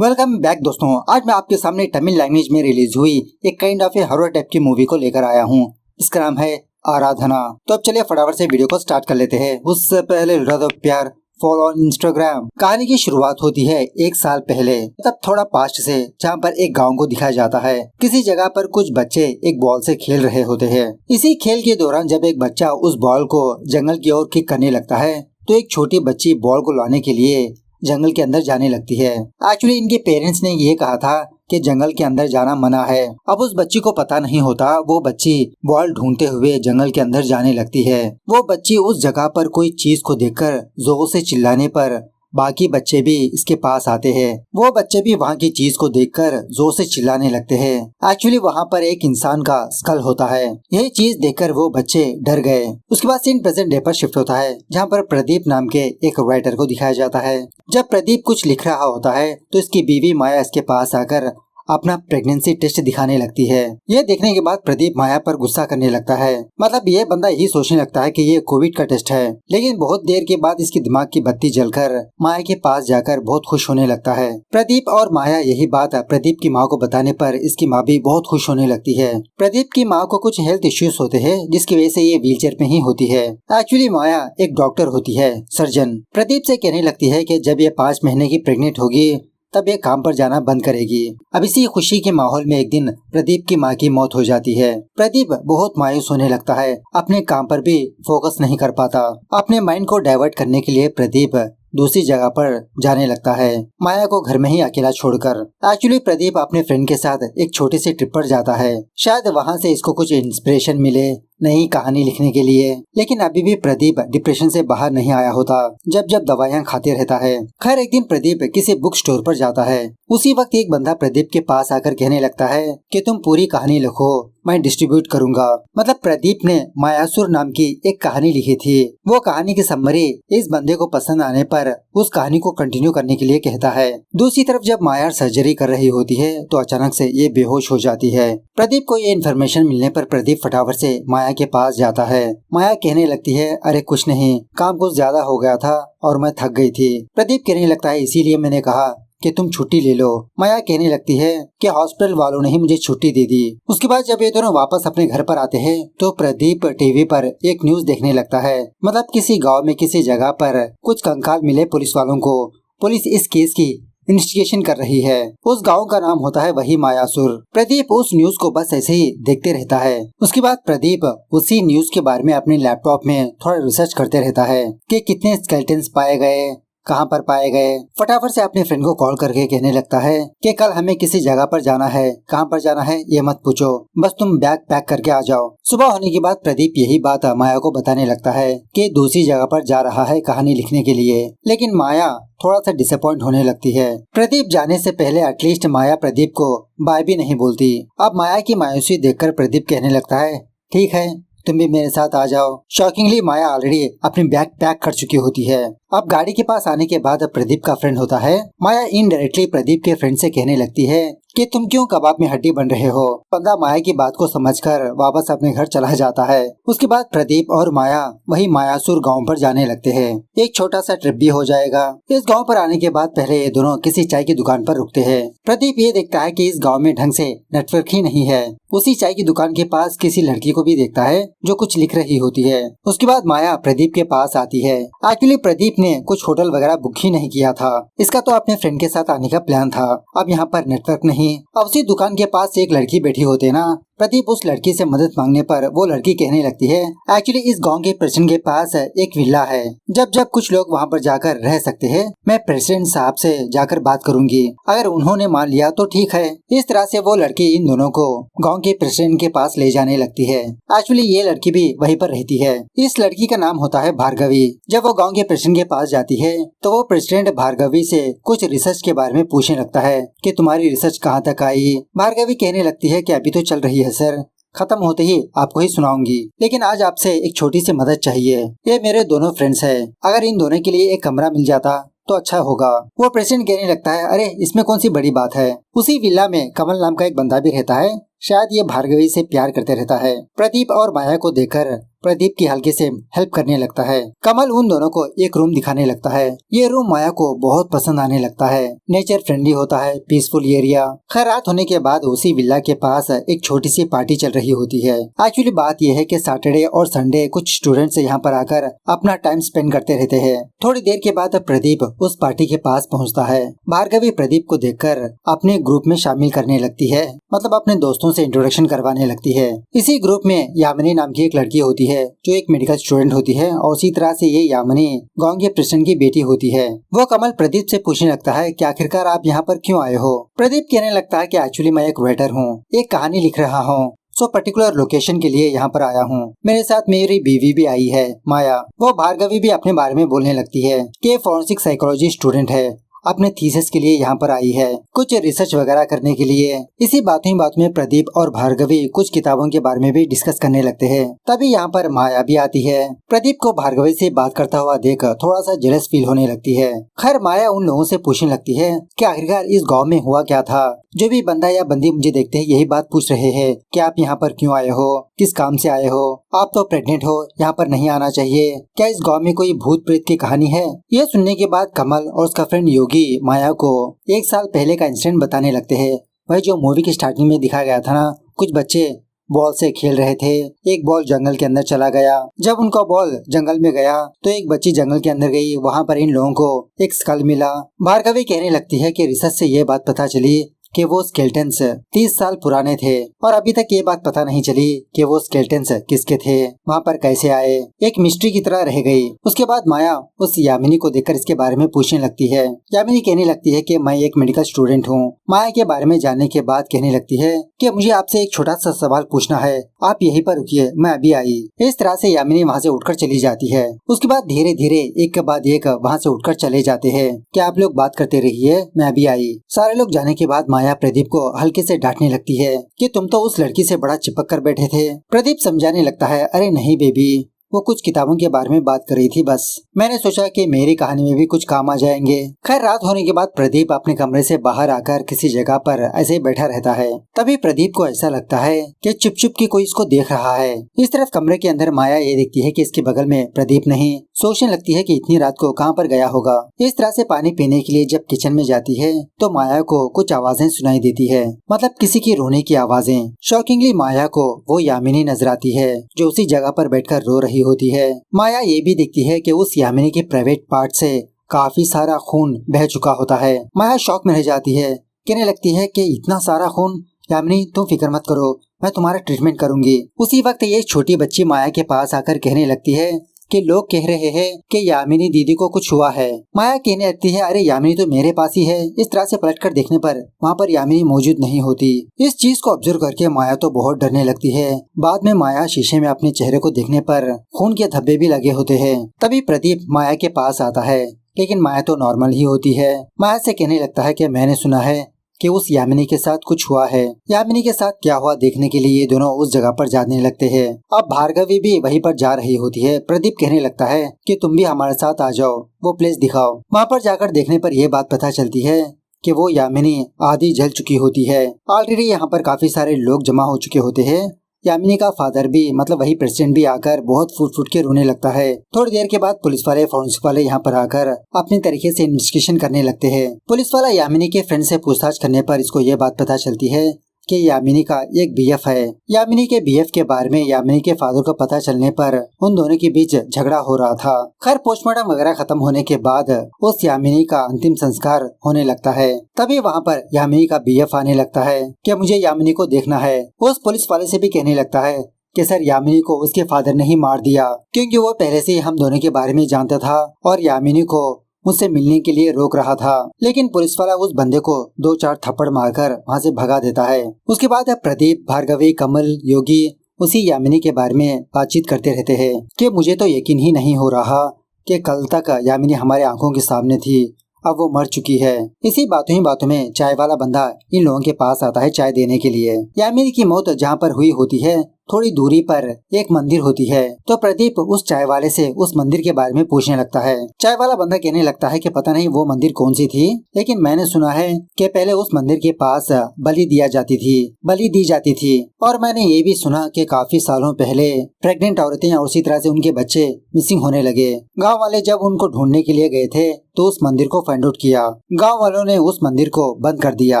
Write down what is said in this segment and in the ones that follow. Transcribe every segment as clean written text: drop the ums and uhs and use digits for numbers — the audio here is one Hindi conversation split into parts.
वेलकम बैक दोस्तों। आज मैं आपके सामने तमिल लैंग्वेज में रिलीज हुई एक kind of A horror type की मूवी को लेकर आया हूँ। इसका नाम है आराधना। तो अब चलिए फटाफट से वीडियो को स्टार्ट कर लेते हैं। उससे पहले प्यार फॉलो ऑन इंस्टाग्राम। कहानी की शुरुआत होती है 1 साल पहले, तब थोड़ा पास्ट से, जहाँ पर एक गांव को दिखाया जाता है। किसी जगह पर कुछ बच्चे एक बॉल से खेल रहे होते हैं। इसी खेल के दौरान जब एक बच्चा उस बॉल को जंगल की ओर किक करने लगता है तो एक छोटी बच्ची बॉल को लाने के लिए जंगल के अंदर जाने लगती है। एक्चुअली इनके पेरेंट्स ने ये कहा था कि जंगल के अंदर जाना मना है। अब उस बच्ची को पता नहीं होता, वो बच्ची बॉल ढूंढते हुए जंगल के अंदर जाने लगती है। वो बच्ची उस जगह पर कोई चीज को देखकर जोर से चिल्लाने पर बाकी बच्चे भी इसके पास आते हैं। वो बच्चे भी वहाँ की चीज को देखकर जोर से चिल्लाने लगते हैं। एक्चुअली वहाँ पर एक इंसान का स्कल होता है। यही चीज देखकर वो बच्चे डर गए। उसके बाद सीन प्रेजेंट डे पर शिफ्ट होता है, जहाँ पर प्रदीप नाम के एक राइटर को दिखाया जाता है। जब प्रदीप कुछ लिख रहा होता है तो इसकी बीवी माया इसके पास आकर अपना प्रेगनेंसी टेस्ट दिखाने लगती है। ये देखने के बाद प्रदीप माया पर गुस्सा करने लगता है। मतलब ये बंदा यही सोचने लगता है कि ये कोविड का टेस्ट है। लेकिन बहुत देर के बाद इसकी दिमाग की बत्ती जलकर माया के पास जाकर बहुत खुश होने लगता है। प्रदीप और माया यही बात प्रदीप की माँ को बताने पर इसकी माँ भी बहुत खुश होने लगती है। प्रदीप की माँ को कुछ हेल्थ इश्यूज होते हैं, जिसकी वजह से ये व्हीलचेयर में ही होती है। एक्चुअली माया एक डॉक्टर होती है, सर्जन। प्रदीप से कहने लगती है कि जब ये 5 महीने की प्रेग्नेंट होगी तब ये काम पर जाना बंद करेगी। अब इसी खुशी के माहौल में एक दिन प्रदीप की माँ की मौत हो जाती है। प्रदीप बहुत मायूस होने लगता है, अपने काम पर भी फोकस नहीं कर पाता। अपने माइंड को डाइवर्ट करने के लिए प्रदीप दूसरी जगह पर जाने लगता है, माया को घर में ही अकेला छोड़कर। एक्चुअली प्रदीप अपने फ्रेंड के साथ एक छोटी सी ट्रिप पर जाता है। शायद वहाँ से इसको कुछ इंस्पिरेशन मिले नई कहानी लिखने के लिए। लेकिन अभी भी प्रदीप डिप्रेशन से बाहर नहीं आया होता, जब जब दवाइयाँ खाते रहता है। खैर एक दिन प्रदीप किसी बुक स्टोर पर जाता है। उसी वक्त एक बंदा प्रदीप के पास आकर कहने लगता है कि तुम पूरी कहानी लिखो, मैं डिस्ट्रीब्यूट करूंगा। मतलब प्रदीप ने मायासुर नाम की एक कहानी लिखी थी। वो कहानी की समरी इस बंदे को पसंद आने पर उस कहानी को कंटिन्यू करने के लिए कहता है। दूसरी तरफ जब माया सर्जरी कर रही होती है तो अचानक से ये बेहोश हो जाती है। प्रदीप को ये इन्फॉर्मेशन मिलने पर प्रदीप फटाफट से माया के पास जाता है। माया कहने लगती है, अरे कुछ नहीं, काम कुछ ज्यादा हो गया था और मैं थक गई थी। प्रदीप कहने लगता है, इसीलिए मैंने कहा कि तुम छुट्टी ले लो। माया कहने लगती है कि हॉस्पिटल वालों ने ही मुझे छुट्टी दे दी। उसके बाद जब ये दोनों वापस अपने घर पर आते हैं तो प्रदीप टीवी पर एक न्यूज देखने लगता है। मतलब किसी गांव में किसी जगह पर कुछ कंकाल मिले पुलिस वालों को। पुलिस इस केस की इन्वेस्टिगेशन कर रही है। उस गांव का नाम होता है वही मायासुर। प्रदीप उस न्यूज को बस ऐसे ही देखते रहता है। उसके बाद प्रदीप उसी न्यूज के बारे में अपने लैपटॉप में थोड़ा रिसर्च करते रहता है कि कितने स्केलेटन्स पाए गए, कहाँ पर पाए गए। फटाफट से अपने फ्रेंड को कॉल करके कहने लगता है कि कल हमें किसी जगह पर जाना है, कहाँ पर जाना है ये मत पूछो, बस तुम बैग पैक करके आ जाओ। सुबह होने के बाद प्रदीप यही बात माया को बताने लगता है कि दूसरी जगह पर जा रहा है कहानी लिखने के लिए। लेकिन माया थोड़ा सा डिसअपॉइंट होने लगती है। प्रदीप जाने से पहले एटलीस्ट माया प्रदीप को बाय भी नहीं बोलती। अब माया की मायूसी देखकर प्रदीप कहने लगता है, ठीक है तुम भी मेरे साथ आ जाओ। शॉकिंगली माया ऑलरेडी अपनी बैग पैक कर चुकी होती है। अब गाड़ी के पास आने के बाद प्रदीप का फ्रेंड होता है। माया इनडायरेक्टली प्रदीप के फ्रेंड से कहने लगती है कि तुम क्यों कबाब में हड्डी बन रहे हो। बंदा माया की बात को समझकर वापस अपने घर चला जाता है। उसके बाद प्रदीप और माया वही मायासुर गांव पर जाने लगते हैं। एक छोटा सा ट्रिप भी हो जाएगा। इस गांव पर आने के बाद पहले ये दोनों किसी चाय की दुकान पर रुकते हैं। प्रदीप ये देखता है कि इस गाँव में ढंग से नेटवर्क ही नहीं है। उसी चाय की दुकान के पास किसी लड़की को भी देखता है जो कुछ लिख रही होती है। उसके बाद माया प्रदीप के पास आती है। एक्चुअली प्रदीप ने कुछ होटल वगैरह बुक ही नहीं किया था। इसका तो अपने फ्रेंड के साथ आने का प्लान था। अब यहाँ पर नेटवर्क नहीं। अब उसी दुकान के पास एक लड़की बैठी होती है ना। प्रदीप उस लड़की से मदद मांगने पर वो लड़की कहने लगती है, एक्चुअली इस गांव के प्रेसिडेंट के पास एक विला है। जब जब कुछ लोग वहां पर जाकर रह सकते हैं, मैं प्रेसिडेंट साहब से जाकर बात करूंगी, अगर उन्होंने मान लिया तो ठीक है। इस तरह से वो लड़की इन दोनों को गांव के प्रेसिडेंट के पास ले जाने लगती है। एक्चुअली ये लड़की भी वहीं पर रहती है। इस लड़की का नाम होता है भार्गवी। जब वो गाँव के प्रेसिडेंट के पास जाती है तो वो प्रेसिडेंट भार्गवी से कुछ रिसर्च के बारे में पूछने लगता है कि तुम्हारी रिसर्च कहाँ तक आई। भार्गवी कहने लगती है कि अभी तो चल रही है सर, खत्म होते ही आपको ही सुनाऊंगी, लेकिन आज आपसे एक छोटी सी मदद चाहिए। ये मेरे दोनों फ्रेंड्स हैं, अगर इन दोनों के लिए एक कमरा मिल जाता तो अच्छा होगा। वो प्रेसिडेंट कहने लगता है, अरे इसमें कौन सी बड़ी बात है। उसी विला में कमल नाम का एक बंदा भी रहता है, शायद ये भार्गवी से प्यार करते रहता है। प्रदीप और माया को देखकर प्रदीप की हल्के से हेल्प करने लगता है। कमल उन दोनों को एक रूम दिखाने लगता है। ये रूम माया को बहुत पसंद आने लगता है। नेचर फ्रेंडली होता है, पीसफुल एरिया। खैर रात होने के बाद उसी विला के पास एक छोटी सी पार्टी चल रही होती है। एक्चुअली बात यह है कि सैटरडे और संडे कुछ स्टूडेंट्स यहाँ पर आकर अपना टाइम स्पेंड करते रहते हैं। थोड़ी देर के बाद प्रदीप उस पार्टी के पास पहुँचता है। भार्गवी प्रदीप को देखकर अपने ग्रुप में शामिल करने लगती है, मतलब अपने दोस्तों से इंट्रोडक्शन करवाने लगती है। इसी ग्रुप में यामिनी नाम की एक लड़की होती है जो एक मेडिकल स्टूडेंट होती है और उसी तरह से ये यामिनी गांव के प्रेसिडेंट की बेटी होती है। वो कमल प्रदीप से पूछने लगता है कि आखिरकार आप यहाँ पर क्यों आए हो। प्रदीप कहने लगता है कि एक्चुअली मैं एक वेटर हूँ, एक कहानी लिख रहा हूँ, पर्टिकुलर लोकेशन के लिए यहाँ पर आया हूँ। मेरे साथ मेरी बीवी भी आई है, माया। वो भार्गवी भी अपने बारे में बोलने लगती है कि फॉरेंसिक साइकोलॉजी स्टूडेंट है, अपने थीसिस के लिए यहाँ पर आई है, कुछ रिसर्च वगैरह करने के लिए। इसी बात में प्रदीप और भार्गवी कुछ किताबों के बारे में भी डिस्कस करने लगते हैं। तभी यहाँ पर माया भी आती है। प्रदीप को भार्गवी से बात करता हुआ देख थोड़ा सा जेलस फील होने लगती है। खैर माया उन लोगों से पूछने लगती है कि आखिरकार इस गाँव में हुआ क्या था। जो भी बंदा या बंदी मुझे देखते हैं यही बात पूछ रहे हैं कि आप यहाँ पर क्यों आए हो, किस काम से आए हो, आप तो प्रेग्नेंट हो, यहाँ पर नहीं आना चाहिए, क्या इस गांव में कोई भूत प्रेत की कहानी है। यह सुनने के बाद कमल और उसका फ्रेंड योगी माया को 1 साल पहले का इंसिडेंट बताने लगते हैं। वही जो मूवी की स्टार्टिंग में दिखाया गया था ना, कुछ बच्चे बॉल से खेल रहे थे, एक बॉल जंगल के अंदर चला गया। जब उनका बॉल जंगल में गया तो एक बच्ची जंगल के अंदर गई, वहाँ पर इन लोगों को एक स्कल मिला। भार्गवी कहने लगती है कि रिसर्च से ये बात पता चली कि वो स्केलेटन्स 30 साल पुराने थे और अभी तक ये बात पता नहीं चली कि वो स्केलेटन्स किसके थे, वहाँ पर कैसे आए, एक मिस्ट्री की तरह रह गई। उसके बाद माया उस यामिनी को देखकर इसके बारे में पूछने लगती है। यामिनी कहने लगती है कि मैं एक मेडिकल स्टूडेंट हूँ। माया के बारे में जानने के बाद कहने लगती है कि मुझे आपसे एक छोटा सा सवाल पूछना है, आप यहीं पर रुकिए, मैं अभी आई। इस तरह से यामिनी वहाँ से उठकर चली जाती है। उसके बाद धीरे धीरे एक के बाद एक वहाँ से उठकर चले जाते हैं कि आप लोग बात करते रहिए, मैं अभी आई। सारे लोग जाने के बाद माया प्रदीप को हल्के से डांटने लगती है कि तुम तो उस लड़की से बड़ा चिपक कर बैठे थे। प्रदीप समझाने लगता है, अरे नहीं बेबी, वो कुछ किताबों के बारे में बात कर रही थी, बस मैंने सोचा कि मेरी कहानी में भी कुछ काम आ जाएंगे। खैर रात होने के बाद प्रदीप अपने कमरे से बाहर आकर किसी जगह पर ऐसे ही बैठा रहता है। तभी प्रदीप को ऐसा लगता है कि चुप चुप के कोई इसको देख रहा है। इस तरफ कमरे के अंदर माया ये देखती है कि इसके बगल में प्रदीप नहीं। सोचने लगती है कि इतनी रात को कहाँ पर गया होगा। इस तरह से पानी पीने के लिए जब किचन में जाती है तो माया को कुछ आवाजें सुनाई देती है, मतलब किसी की रोने की आवाजें। शॉकिंगली माया को वो यामिनी नजर आती है जो उसी जगह पर बैठकर रो रही होती है। माया ये भी देखती है कि उस यामिनी के प्राइवेट पार्ट से काफी सारा खून बह चुका होता है। माया शॉक में रह जाती है, कहने लगती है कि इतना सारा खून। यामिनी तुम फिक्र मत करो, मैं तुम्हारा ट्रीटमेंट करूंगी। उसी वक्त ये छोटी बच्ची माया के पास आकर कहने लगती है कि लोग कह रहे हैं कि यामिनी दीदी को कुछ हुआ है। माया कहने लगती है, अरे यामिनी तो मेरे पास ही है। इस तरह से पलटकर देखने पर वहाँ पर यामिनी मौजूद नहीं होती। इस चीज को ऑब्जर्व करके माया तो बहुत डरने लगती है। बाद में माया शीशे में अपने चेहरे को देखने पर खून के धब्बे भी लगे होते हैं। तभी प्रदीप माया के पास आता है, लेकिन माया तो नॉर्मल ही होती है। माया से कहने लगता है कि मैंने सुना है कि उस यामिनी के साथ कुछ हुआ है। यामिनी के साथ क्या हुआ देखने के लिए ये दोनों उस जगह पर जाने लगते हैं। अब भार्गवी भी वहीं पर जा रही होती है। प्रदीप कहने लगता है कि तुम भी हमारे साथ आ जाओ, वो प्लेस दिखाओ। वहाँ पर जाकर देखने पर यह बात पता चलती है कि वो यामिनी आधी जल चुकी होती है। ऑलरेडी यहाँ पर काफी सारे लोग जमा हो चुके होते हैं। यामिनी का फादर भी, मतलब वही प्रेसिडेंट भी आकर बहुत फूट फूट के रोने लगता है। थोड़ी देर के बाद पुलिस वाले, फॉरेंसिक वाले यहाँ पर आकर अपने तरीके से इन्वेस्टिगेशन करने लगते हैं। पुलिस वाला यामिनी के फ्रेंड से पूछताछ करने पर इसको ये बात पता चलती है कि यामिनी का एक बीएफ है। यामिनी के बीएफ के बारे में यामिनी के फादर को पता चलने पर उन दोनों के बीच झगड़ा हो रहा था। खैर पोस्टमार्टम वगैरह खत्म होने के बाद उस यामिनी का अंतिम संस्कार होने लगता है। तभी वहाँ पर यामिनी का बीएफ आने लगता है कि मुझे यामिनी को देखना है। उस पुलिस वाले से भी कहने लगता है कि सर यामिनी को उसके फादर ने ही मार दिया, क्योंकि वो पहले से ही हम दोनों के बारे में जानता था और यामिनी को मुझसे मिलने के लिए रोक रहा था। लेकिन पुलिस वाला उस बंदे को 2-4 थप्पड़ मारकर वहाँ से भगा देता है। उसके बाद प्रदीप, भार्गवी, कमल, योगी उसी यामिनी के बारे में बातचीत करते रहते हैं कि मुझे तो यकीन ही नहीं हो रहा कि कल तक यामिनी हमारे आंखों के सामने थी, अब वो मर चुकी है। इसी बातों ही बातों में चाय वाला बंदा इन लोगों के पास आता है चाय देने के लिए। यामिनी की मौत जहाँ पर हुई होती है थोड़ी दूरी पर एक मंदिर होती है। तो प्रदीप उस चाय वाले से उस मंदिर के बारे में पूछने लगता है। चाय वाला बंदा कहने लगता है कि पता नहीं वो मंदिर कौन सी थी, लेकिन मैंने सुना है कि पहले उस मंदिर के पास बलि दी जाती थी और मैंने ये भी सुना कि काफी सालों पहले प्रेग्नेंट औरतें और उसी तरह से उनके बच्चे मिसिंग होने लगे। गाँव वाले जब उनको ढूंढने के लिए गए थे तो उस मंदिर को फाइंड आउट किया। गांव वालों ने उस मंदिर को बंद कर दिया।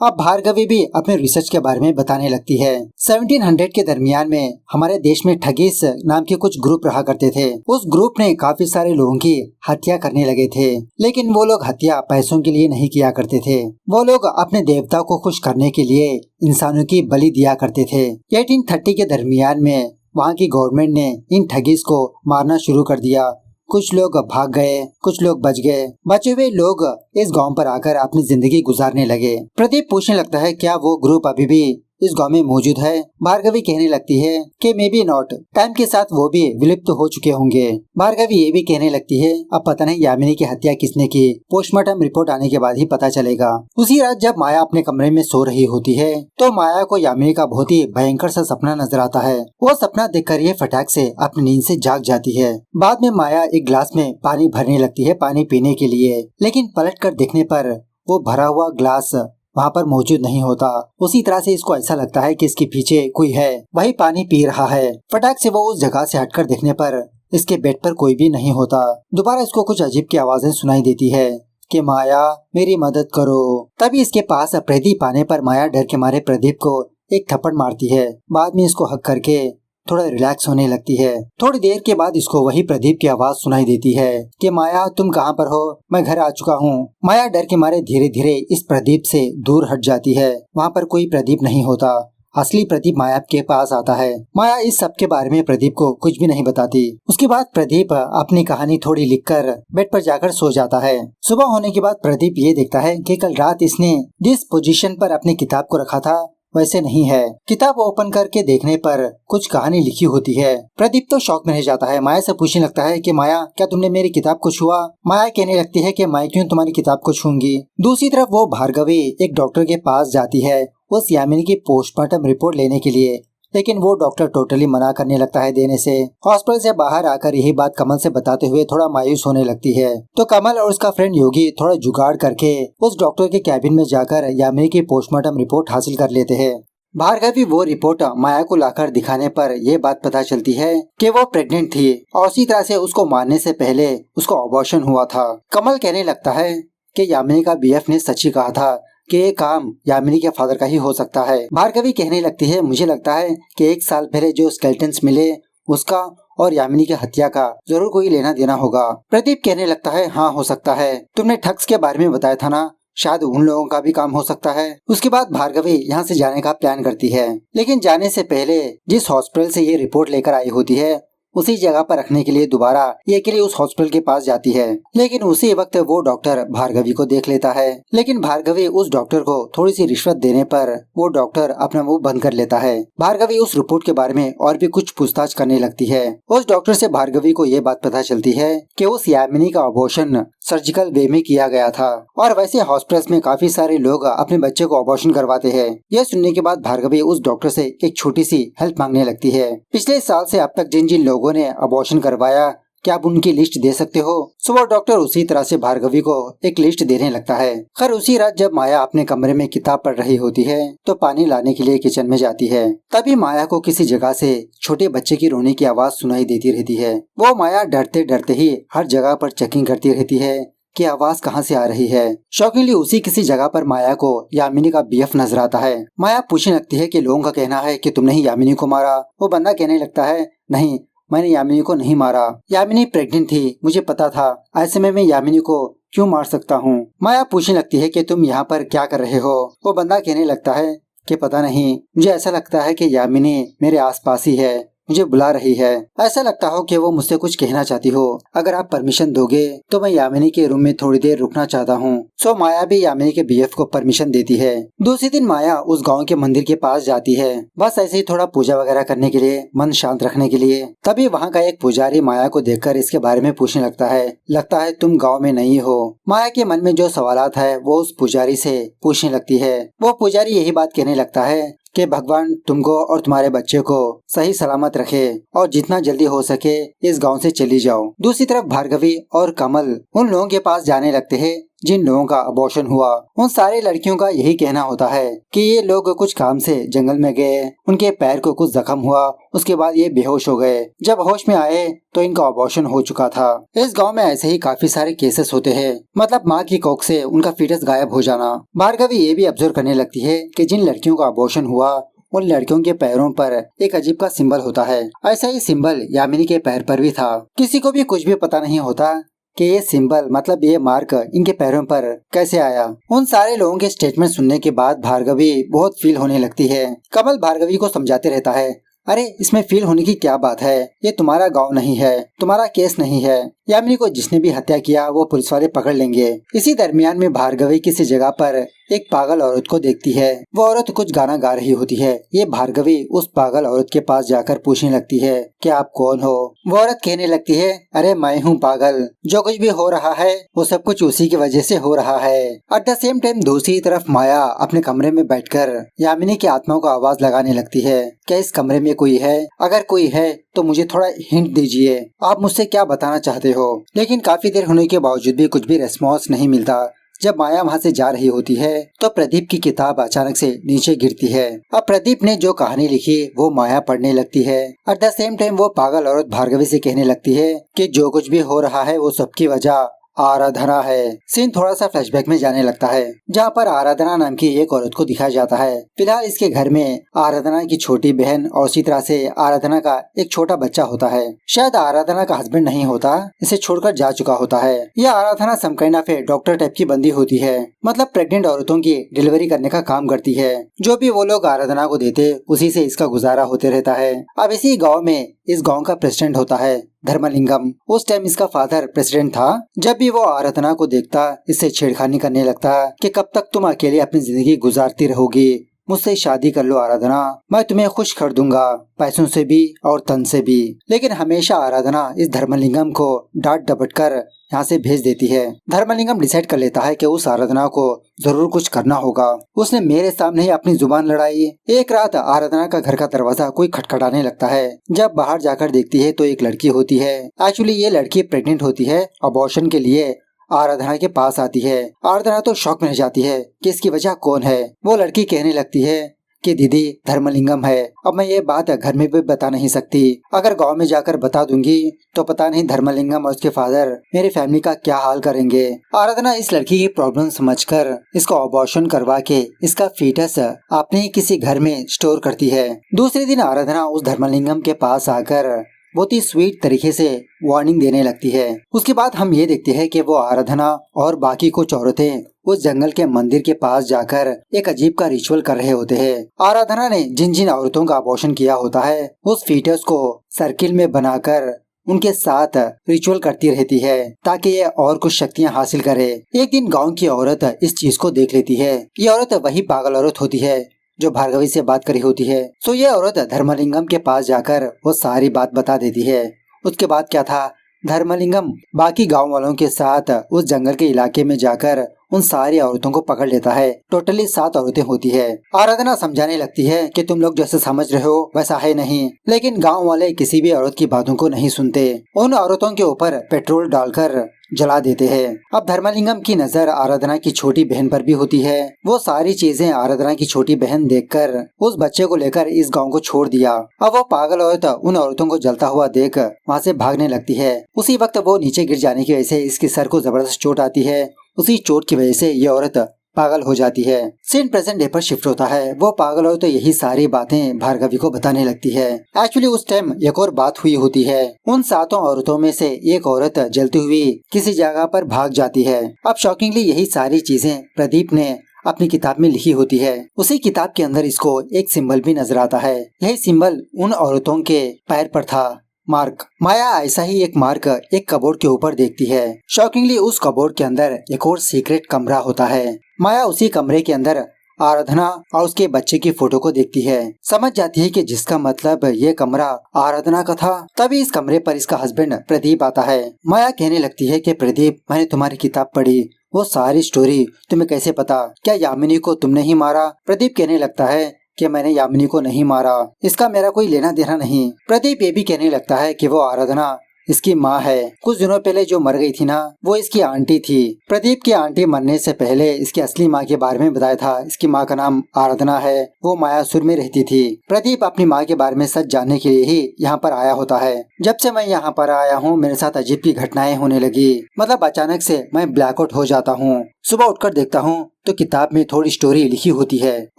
अब भार्गवी भी अपने रिसर्च के बारे में बताने लगती है। 1700 के दरमियान में हमारे देश में ठगीस नाम के कुछ ग्रुप रहा करते थे। उस ग्रुप ने काफी सारे लोगों की हत्या करने लगे थे, लेकिन वो लोग हत्या पैसों के लिए नहीं किया करते थे। वो लोग अपने देवता को खुश करने के लिए इंसानों की बलि दिया करते थे। 1830 के दरमियान में वहाँ की गवर्नमेंट ने इन ठगीस को मारना शुरू कर दिया। कुछ लोग भाग गए, कुछ लोग बच गए। बचे हुए लोग इस गांव पर आकर अपनी जिंदगी गुजारने लगे। प्रदीप पूछने लगता है क्या वो ग्रुप अभी भी इस गांव में मौजूद है। भार्गवी कहने लगती है कि मे बी नॉट, टाइम के साथ वो भी विलुप्त हो चुके होंगे। भार्गवी ये भी कहने लगती है अब पता नहीं यामिनी की हत्या किसने की, पोस्टमार्टम रिपोर्ट आने के बाद ही पता चलेगा। उसी रात जब माया अपने कमरे में सो रही होती है तो माया को यामिनी का बहुत ही भयंकर सा सपना नजर आता है। वो सपना देखकर ये फटाक से अपनी नींद से जाग जाती है। बाद में माया एक ग्लास में पानी भरने लगती है पानी पीने के लिए, लेकिन पलट कर देखने पर वो भरा हुआ ग्लास वहाँ पर मौजूद नहीं होता। उसी तरह से इसको ऐसा लगता है कि इसके पीछे कोई है, वही पानी पी रहा है। फटाक से वो उस जगह से हटकर देखने पर इसके बेड पर कोई भी नहीं होता। दोबारा इसको कुछ अजीब की आवाजें सुनाई देती है कि माया मेरी मदद करो। तभी इसके पास प्रदीप आने पर माया डर के मारे प्रदीप को एक थप्पड़ मारती है। बाद में इसको हक करके थोड़ा रिलैक्स होने लगती है। थोड़ी देर के बाद इसको वही प्रदीप की आवाज सुनाई देती है कि माया तुम कहाँ पर हो, मैं घर आ चुका हूँ। माया डर के मारे धीरे धीरे इस प्रदीप से दूर हट जाती है। वहाँ पर कोई प्रदीप नहीं होता। असली प्रदीप माया के पास आता है। माया इस सब के बारे में प्रदीप को कुछ भी नहीं बताती। उसके बाद प्रदीप अपनी कहानी थोड़ी लिखकर बेड पर जाकर सो जाता है। सुबह होने के बाद प्रदीप ये देखता है कि कल रात इसने जिस पोजीशन पर अपनी किताब को रखा था वैसे नहीं है। किताब ओपन करके देखने पर कुछ कहानी लिखी होती है। प्रदीप तो शॉक में रह जाता है। माया से पूछने लगता है कि माया क्या तुमने मेरी किताब को छुआ। माया कहने लगती है कि मैं क्यों तुम्हारी किताब को छूंगी। दूसरी तरफ वो भार्गवी एक डॉक्टर के पास जाती है उस यामिनी की पोस्टमार्टम रिपोर्ट लेने के लिए, लेकिन वो डॉक्टर टोटली मना करने लगता है देने से। हॉस्पिटल से बाहर आकर यही बात कमल से बताते हुए थोड़ा मायूस होने लगती है। तो कमल और उसका फ्रेंड योगी थोड़ा जुगाड़ करके उस डॉक्टर के कैबिन में जाकर यामिनी की पोस्टमार्टम रिपोर्ट हासिल कर लेते हैं। भार्गवी वो रिपोर्ट माया को लाकर दिखाने पर यह बात पता चलती है कि वो प्रेग्नेंट थी और उसी तरह से उसको मारने से पहले उसको अबॉर्शन हुआ था। कमल कहने लगता है कि यामिनी का बीएफ ने सच ही कहा था कि ये काम यामिनी के फादर का ही हो सकता है। भार्गवी कहने लगती है मुझे लगता है कि 1 साल पहले जो स्केलेटन्स मिले उसका और यामिनी की हत्या का जरूर कोई लेना देना होगा। प्रदीप कहने लगता है हाँ हो सकता है, तुमने ठग्स के बारे में बताया था ना, शायद उन लोगों का भी काम हो सकता है। उसके बाद भार्गवी यहाँ से जाने का प्लान करती है, लेकिन जाने से पहले जिस हॉस्पिटल से ये रिपोर्ट लेकर आई होती है उसी जगह पर रखने के लिए दोबारा ये अकेले उस हॉस्पिटल के पास जाती है। लेकिन उसी वक्त वो डॉक्टर भार्गवी को देख लेता है, लेकिन भार्गवी उस डॉक्टर को थोड़ी सी रिश्वत देने पर वो डॉक्टर अपना मुंह बंद कर लेता है। भार्गवी उस रिपोर्ट के बारे में और भी कुछ पूछताछ करने लगती है। उस डॉक्टर से भार्गवी को ये बात पता चलती है कि उस यामिनी का अबॉर्शन सर्जिकल वे में किया गया था और वैसे हॉस्पिटल्स में काफी सारे लोग अपने बच्चे को अबॉर्शन करवाते हैं। यह सुनने के बाद भार्गवी उस डॉक्टर से एक छोटी सी हेल्प मांगने लगती है। पिछले साल से अब तक जिन जिन लोगों ने अबॉर्शन करवाया क्या आप उनकी लिस्ट दे सकते हो। सुबह डॉक्टर उसी तरह से भार्गवी को एक लिस्ट देने लगता है। खैर उसी रात जब माया अपने कमरे में किताब पढ़ रही होती है तो पानी लाने के लिए किचन में जाती है। तभी माया को किसी जगह से छोटे बच्चे की रोने की आवाज सुनाई देती रहती है। वो माया डरते डरते ही हर जगह पर चेकिंग करती रहती है कि आवाज कहाँ से आ रही है। शौकीनली उसी किसी जगह पर माया को यामिनी का बीएफ नजर आता है। माया पूछने लगती है कि लोगों का कहना है कि तुमने ही यामिनी को मारा। वो बंदा कहने लगता है नहीं, मैंने यामिनी को नहीं मारा। यामिनी प्रेग्नेंट थी, मुझे पता था, ऐसे में मैं यामिनी को क्यों मार सकता हूँ। माया पूछने लगती है कि तुम यहाँ पर क्या कर रहे हो। वो बंदा कहने लगता है कि पता नहीं, मुझे ऐसा लगता है कि यामिनी मेरे आसपास ही है, मुझे बुला रही है। ऐसा लगता हो कि वो मुझसे कुछ कहना चाहती हो। अगर आप परमिशन दोगे तो मैं यामिनी के रूम में थोड़ी देर रुकना चाहता हूँ। सो माया भी यामिनी के बीएफ को परमिशन देती है। दूसरे दिन माया उस गांव के मंदिर के पास जाती है, बस ऐसे ही थोड़ा पूजा वगैरह करने के लिए, मन शांत रखने के लिए। तभी वहाँ का एक पुजारी माया को देखकर इसके बारे में पूछने लगता है तुम गाँव में नहीं हो। माया के मन में जो सवालात है वो उस पुजारी से पूछने लगती है। वो पुजारी यही बात कहने लगता है कि भगवान तुमको और तुम्हारे बच्चे को सही सलामत रखे और जितना जल्दी हो सके इस गांव से चली जाओ। दूसरी तरफ भार्गवी और कमल उन लोगों के पास जाने लगते हैं जिन लोगों का अबॉर्शन हुआ। उन सारे लड़कियों का यही कहना होता है कि ये लोग कुछ काम से जंगल में गए, उनके पैर को कुछ जख्म हुआ, उसके बाद ये बेहोश हो गए। जब होश में आए तो इनका अबॉर्शन हो चुका था। इस गांव में ऐसे ही काफी सारे केसेस होते हैं, मतलब माँ की कोख से उनका फीटस गायब हो जाना। भार्गवी ये भी ऑब्जर्व करने लगती है कि जिन लड़कियों का अबॉर्शन हुआ उन लड़कियों के पैरों पर एक अजीब का सिंबल होता है। ऐसा ही सिंबल यामिनी के पैर पर भी था। किसी को भी कुछ भी पता नहीं होता कि ये सिंबल मतलब ये मार्क इनके पैरों पर कैसे आया। उन सारे लोगों के स्टेटमेंट सुनने के बाद भार्गवी बहुत फील होने लगती है। कमल भार्गवी को समझाते रहता है, अरे इसमें फील होने की क्या बात है, ये तुम्हारा गांव नहीं है, तुम्हारा केस नहीं है। यामिनी को जिसने भी हत्या किया वो पुलिस वाले पकड़ लेंगे। इसी दरमियान में भार्गवी किसी जगह पर एक पागल औरत को देखती है। वो औरत कुछ गाना गा रही होती है। ये भार्गवी उस पागल औरत के पास जाकर पूछने लगती है कि आप कौन हो। वो औरत कहने लगती है, अरे मैं हूँ पागल, जो कुछ भी हो रहा है वो सब कुछ उसी की वजह से हो रहा है। एट द सेम टाइम दूसरी तरफ माया अपने कमरे में बैठकर यामिनी की आत्माओं को आवाज लगाने लगती है, क्या इस कमरे में कोई है? अगर कोई है तो मुझे थोड़ा हिंट दीजिए, आप मुझसे क्या बताना चाहते हो। लेकिन काफी देर होने के बावजूद भी कुछ भी रेस्पॉन्स नहीं मिलता। जब माया वहाँ से जा रही होती है तो प्रदीप की किताब अचानक से नीचे गिरती है। अब प्रदीप ने जो कहानी लिखी वो माया पढ़ने लगती है। एट द सेम टाइम वो पागल औरत भार्गवी से कहने लगती है कि जो कुछ भी हो रहा है वो सबकी वजह आराधना है। सीन थोड़ा सा फ्लैशबैक में जाने लगता है, जहाँ पर आराधना नाम की एक औरत को दिखाया जाता है। फिलहाल इसके घर में आराधना की छोटी बहन और उसी तरह से आराधना का एक छोटा बच्चा होता है। शायद आराधना का हस्बैंड नहीं होता, इसे छोड़कर जा चुका होता है। यह Aradhana some kind of doctor type की बंदी होती है, मतलब प्रेग्नेंट औरतों की डिलीवरी करने का काम करती है। जो भी वो लोग आराधना को देते उसी से इसका गुजारा होते रहता है। अब इसी गाँव में इस गाँव का प्रेसिडेंट होता है धर्मलिंगम। उस टाइम इसका फादर प्रेसिडेंट था। जब भी वो आराधना को देखता इससे छेड़खानी करने लगता कि कब तक तुम अकेले अपनी जिंदगी गुजारती रहोगी, मुझसे शादी कर लो आराधना, मैं तुम्हें खुश कर दूंगा, पैसों से भी और तन से भी। लेकिन हमेशा आराधना इस धर्मलिंगम को डांट डपट कर यहाँ से भेज देती है। धर्मलिंगम डिसाइड कर लेता है कि उस आराधना को जरूर कुछ करना होगा। उसने मेरे सामने ही अपनी जुबान लड़ाई। एक रात आराधना का घर का दरवाजा कोई खटखटाने लगता है। जब बाहर जाकर देखती है तो एक लड़की होती है। एक्चुअली ये लड़की प्रेग्नेंट होती है। अबॉर्शन के लिए आराधना के पास आती है। आराधना तो शॉक में रह जाती है कि इसकी वजह कौन है। वो लड़की कहने लगती है कि दीदी धर्मलिंगम है। अब मैं ये बात घर में भी बता नहीं सकती, अगर गांव में जाकर बता दूंगी तो पता नहीं धर्मलिंगम और उसके फादर मेरी फैमिली का क्या हाल करेंगे। आराधना इस लड़की की प्रॉब्लम समझकर इसको अबॉर्शन करवा के इसका फीटस अपने ही किसी घर में स्टोर करती है। दूसरे दिन आराधना उस धर्मलिंगम के पास आकर बहुत ही स्वीट तरीके से वार्निंग देने लगती है। उसके बाद हम ये देखते हैं कि वो आराधना और बाकी कुछ औरतें उस जंगल के मंदिर के पास जाकर एक अजीब का रिचुअल कर रहे होते हैं। आराधना ने जिन जिन औरतों का अबॉर्शन किया होता है उस फीटस को सर्किल में बनाकर उनके साथ रिचुअल करती रहती है ताकि ये और कुछ शक्तियाँ हासिल करे। एक दिन गाँव की औरत इस चीज को देख लेती है। ये औरत वही पागल औरत होती है जो भार्गवी से बात करी होती है। सो ये औरत धर्मलिंगम के पास जाकर वो सारी बात बता देती है। उसके बाद क्या था, धर्मलिंगम बाकी गांव वालों के साथ उस जंगल के इलाके में जाकर उन सारी औरतों को पकड़ लेता है। टोटली 7 औरतें होती है। आराधना समझाने लगती है कि तुम लोग जैसे समझ रहे हो वैसा है नहीं, लेकिन गांव वाले किसी भी औरत की बातों को नहीं सुनते। उन औरतों के ऊपर पेट्रोल डालकर जला देते हैं। अब धर्मलिंगम की नजर आराधना की छोटी बहन पर भी होती है। वो सारी चीजें आराधना की छोटी बहन देखकर उस बच्चे को लेकर इस गांव को छोड़ दिया। अब वो पागल औरत उन औरतों को जलता हुआ देख वहाँ से भागने लगती है। उसी वक्त वो नीचे गिर जाने की वजह से इसके सर को जबरदस्त चोट आती है। उसी चोट की वजह से ये औरत पागल हो जाती है। सीन प्रेजेंट डे पर शिफ्ट होता है। वो पागल औरत तो यही सारी बातें भार्गवी को बताने लगती है। एक्चुअली उस टाइम एक और बात हुई होती है। उन 7 औरतों में से एक औरत जलती हुई किसी जगह पर भाग जाती है। अब शॉकिंगली यही सारी चीजें प्रदीप ने अपनी किताब में लिखी होती है। उसी किताब के अंदर इसको एक सिंबल भी नजर आता है। यही सिंबल उन औरतों के पैर पर था, मार्क। माया ऐसा ही एक मार्क एक कबोर्ड के ऊपर देखती है। शॉकिंगली उस कबोर्ड के अंदर एक और सीक्रेट कमरा होता है। माया उसी कमरे के अंदर आराधना और उसके बच्चे की फोटो को देखती है। समझ जाती है कि जिसका मतलब ये कमरा आराधना का था। तभी इस कमरे पर इसका हस्बैंड प्रदीप आता है। माया कहने लगती है कि प्रदीप, मैंने तुम्हारी किताब पढ़ी, वो सारी स्टोरी तुम्हें कैसे पता? क्या यामिनी को तुमने ही मारा? प्रदीप कहने लगता है कि मैंने यामिनी को नहीं मारा, इसका मेरा कोई लेना देना नहीं। प्रदीप ये भी कहने लगता है कि वो आराधना इसकी माँ है। कुछ दिनों पहले जो मर गई थी ना, वो इसकी आंटी थी। प्रदीप की आंटी मरने से पहले इसकी असली माँ के बारे में बताया था। इसकी माँ का नाम आराधना है, वो मायासुर में रहती थी। प्रदीप अपनी माँ के बारे में सच जानने के लिए ही यहाँ पर आया होता है। जब से मैं यहाँ पर आया हूँ मेरे साथ अजीब की घटनाएं होने लगी, मतलब अचानक से मैं ब्लैकआउट हो जाता हूँ। सुबह उठकर देखता हूँ तो किताब में थोड़ी स्टोरी लिखी होती है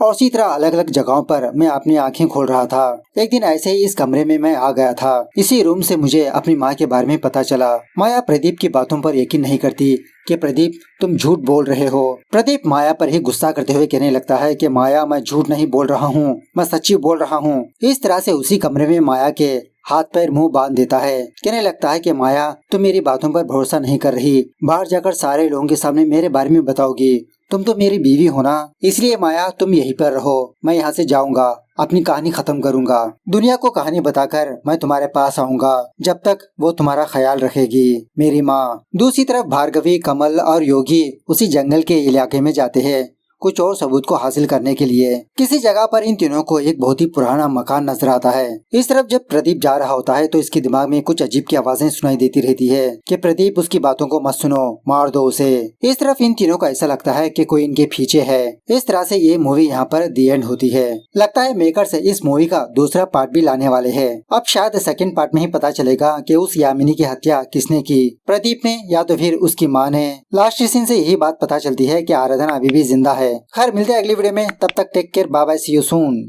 और उसी तरह अलग अलग जगहों पर मैं अपनी आंखें खोल रहा था। एक दिन ऐसे ही इस कमरे में मैं आ गया था। इसी रूम से मुझे अपनी माँ के बारे में पता चला। माया प्रदीप की बातों पर यकीन नहीं करती कि प्रदीप तुम झूठ बोल रहे हो। प्रदीप माया पर ही गुस्सा करते हुए कहने लगता है कि माया मैं झूठ नहीं बोल रहा हूँ, मैं सच्ची बोल रहा हूँ। इस तरह से उसी कमरे में माया के हाथ पैर मुंह बांध देता है। कहने लगता है कि माया तुम मेरी बातों पर भरोसा नहीं कर रही, बाहर जाकर सारे लोगों के सामने मेरे बारे में बताओगी। तुम तो मेरी बीवी हो ना, इसलिए माया तुम यहीं पर रहो, मैं यहाँ से जाऊंगा, अपनी कहानी खत्म करूंगा। दुनिया को कहानी बताकर मैं तुम्हारे पास आऊंगा, जब तक वो तुम्हारा ख्याल रखेगी, मेरी माँ। दूसरी तरफ भार्गवी, कमल और योगी उसी जंगल के इलाके में जाते हैं कुछ और सबूत को हासिल करने के लिए। किसी जगह पर इन तीनों को एक बहुत ही पुराना मकान नजर आता है। इस तरफ जब प्रदीप जा रहा होता है तो इसके दिमाग में कुछ अजीब की आवाजें सुनाई देती रहती है कि प्रदीप उसकी बातों को मत सुनो, मार दो उसे। इस तरफ इन तीनों को ऐसा लगता है कि कोई इनके पीछे है। इस तरह से ये मूवी यहाँ पर दी एंड होती है। लगता है मेकर्स इस मूवी का दूसरा पार्ट भी लाने वाले है। अब शायद सेकंड पार्ट में ही पता चलेगा कि उस यामिनी की हत्या किसने की, प्रदीप ने या तो फिर उसकी माँ ने। लास्ट सीन से यही बात पता चलती है कि आराधना अभी भी जिंदा है। खैर मिलते हैं अगली वीडियो में, तब तक take care, bye bye, see you soon.